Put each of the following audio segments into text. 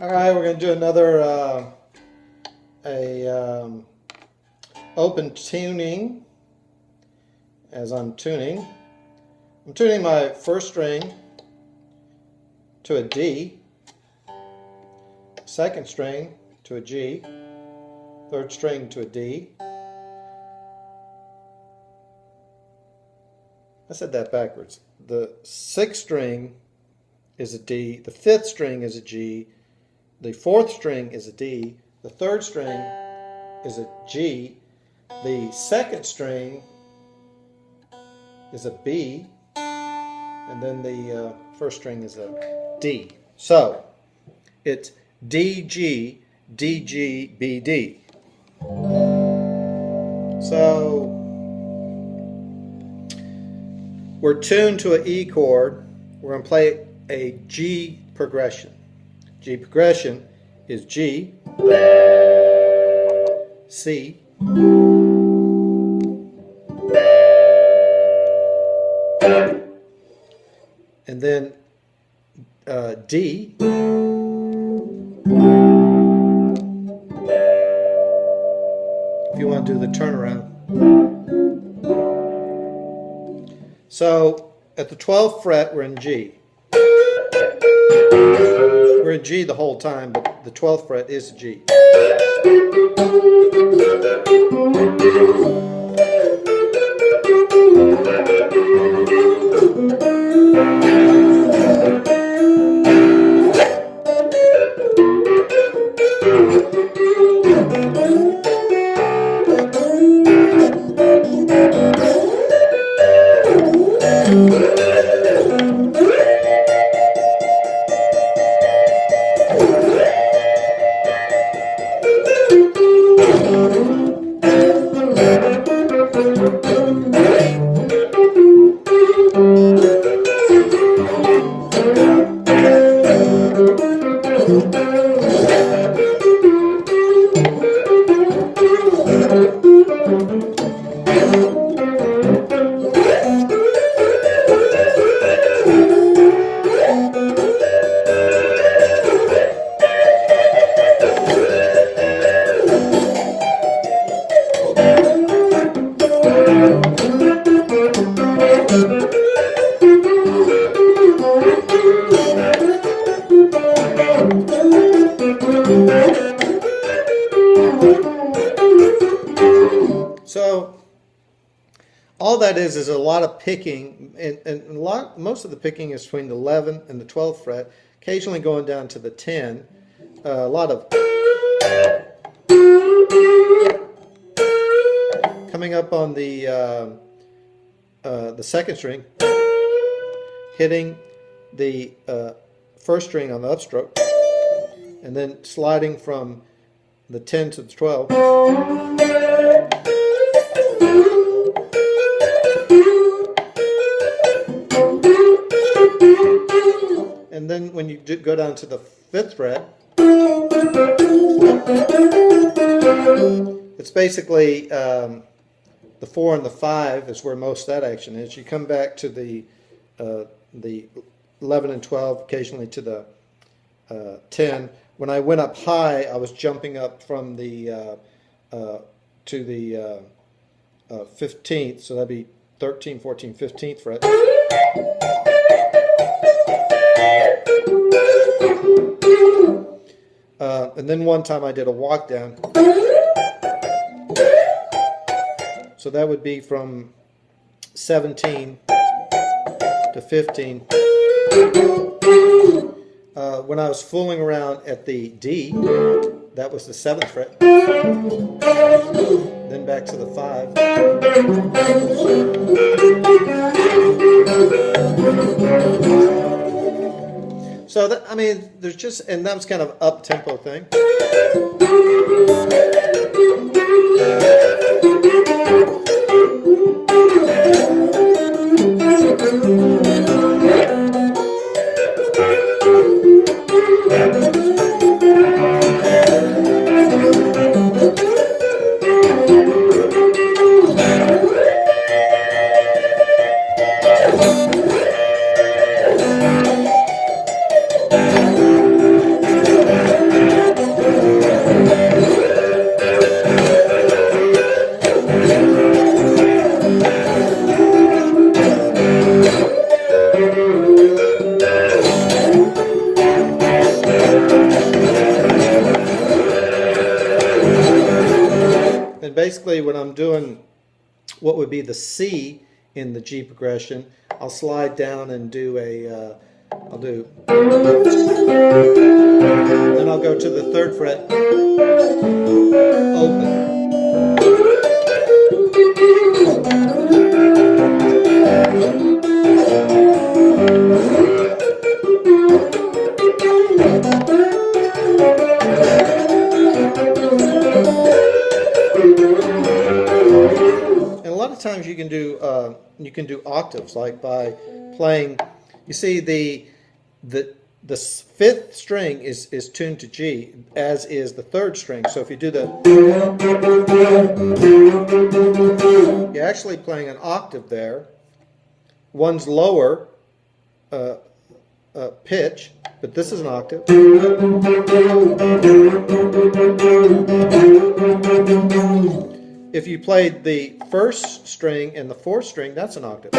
All right, we're going to do another open tuning. As I'm tuning my first string to a D, second string to a G, third string to a D. I said that backwards. The sixth string is a D, the fifth string is a G, the fourth string is a D, the third string is a G, the second string is a B, and then the first string is a D. So it's D, G, D, G, B, D. So we're tuned to an E chord. We're going to play a G progression. G progression is G, C, and then D, if you want to do the turnaround. So at the 12th fret we're in G. We're in G the whole time, but the 12th fret is a G. So all that is a lot of picking, and most of the picking is between the 11th and the 12th fret, occasionally going down to the 10. A lot of coming up on the second string, hitting the first string on the upstroke, and then sliding from the 10 to the 12. And then when you go down to the 5th fret, it's basically the 4 and the 5 is where most of that action is. You come back to the 11 and 12, occasionally to the 10. When I went up high, I was jumping up from the to the 15th, so that'd be 13, 14, 15th fret. And then one time I did a walk down. So that would be from 17 to 15. When I was fooling around at the D, that was the 7th fret. Then back to the 5. So that, I mean, there's just, and that was kind of up-tempo thing. basically when I'm doing what would be the C in the G progression, I'll slide down and do a, I'll do, then I'll go to the 3rd fret, open. And a lot of times you can do octaves, like by playing. You see the 5th string is tuned to G, as is the 3rd string. So if you do the, you're actually playing an octave there. One's lower pitch, but this is an octave. If you played the 1st string and the 4th string, that's an octave.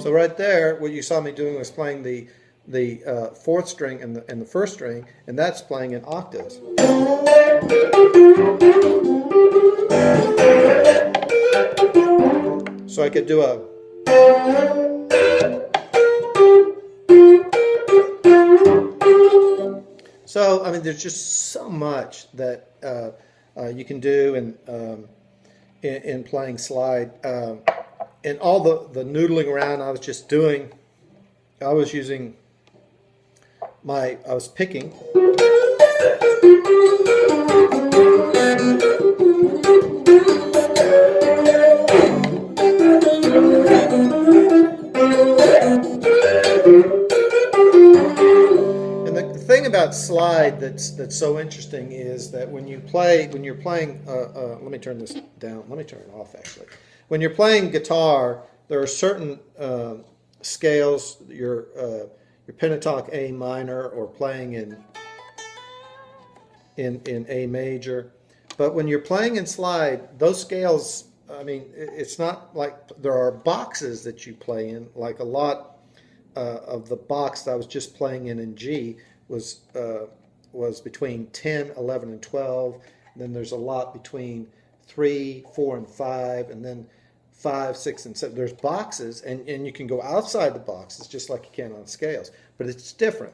So right there, what you saw me doing was playing the 4th string and the 1st string, and that's playing in octaves. So I could do a, so I mean, there's just so much that you can do in playing slide. And all the noodling around I was just doing, I was using I was picking. And the thing about slide that's so interesting is that when you're playing, let me turn this down, let me turn it off actually. When you're playing guitar, there are certain scales, your pentatonic A minor or playing in A major. But when you're playing in slide, those scales, I mean, it's not like there are boxes that you play in. Like a lot of the box that I was just playing in G was between 10, 11, and 12. And then there's a lot between 3, 4, and 5, and then 5, 6, and 7. There's boxes, and you can go outside the boxes just like you can on scales, but it's different.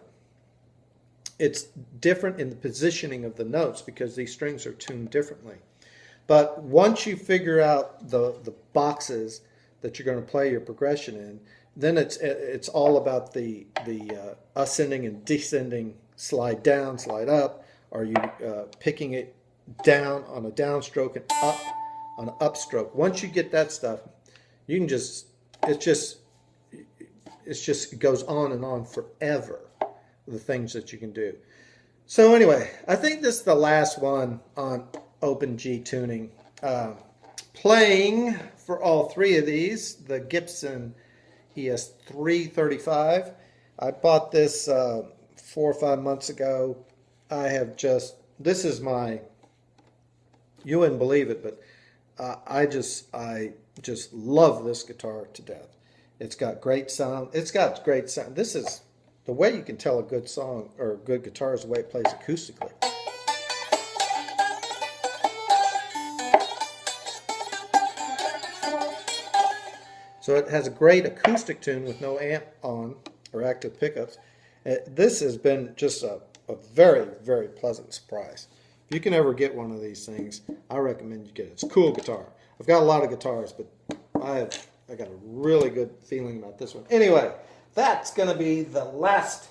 It's different in the positioning of the notes because these strings are tuned differently. But once you figure out the boxes that you're going to play your progression in, then it's all about the ascending and descending, slide down, slide up. Are you picking it down on a downstroke and up on an upstroke? Once you get that stuff, you can just it goes on and on forever, the things that you can do. So anyway, I think this is the last one on open G tuning. Playing for all 3 of these, the Gibson ES335. I bought this 4 or 5 months ago. I have just, this is my, you wouldn't believe it, but I just love this guitar to death. It's got great sound. It's got great sound. This is the way you can tell a good song or a good guitar is the way it plays acoustically. So it has a great acoustic tune with no amp on or active pickups. This has been just a very, very pleasant surprise. If you can ever get one of these things, I recommend you get it. It's a cool guitar. I've got a lot of guitars, but I got a really good feeling about this one. Anyway, that's going to be the last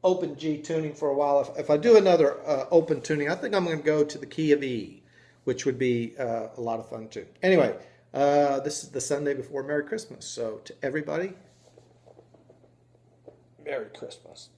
open G tuning for a while. If I do another open tuning, I think I'm going to go to the key of E, which would be a lot of fun too. Anyway, this is the Sunday before Merry Christmas. So to everybody, Merry Christmas.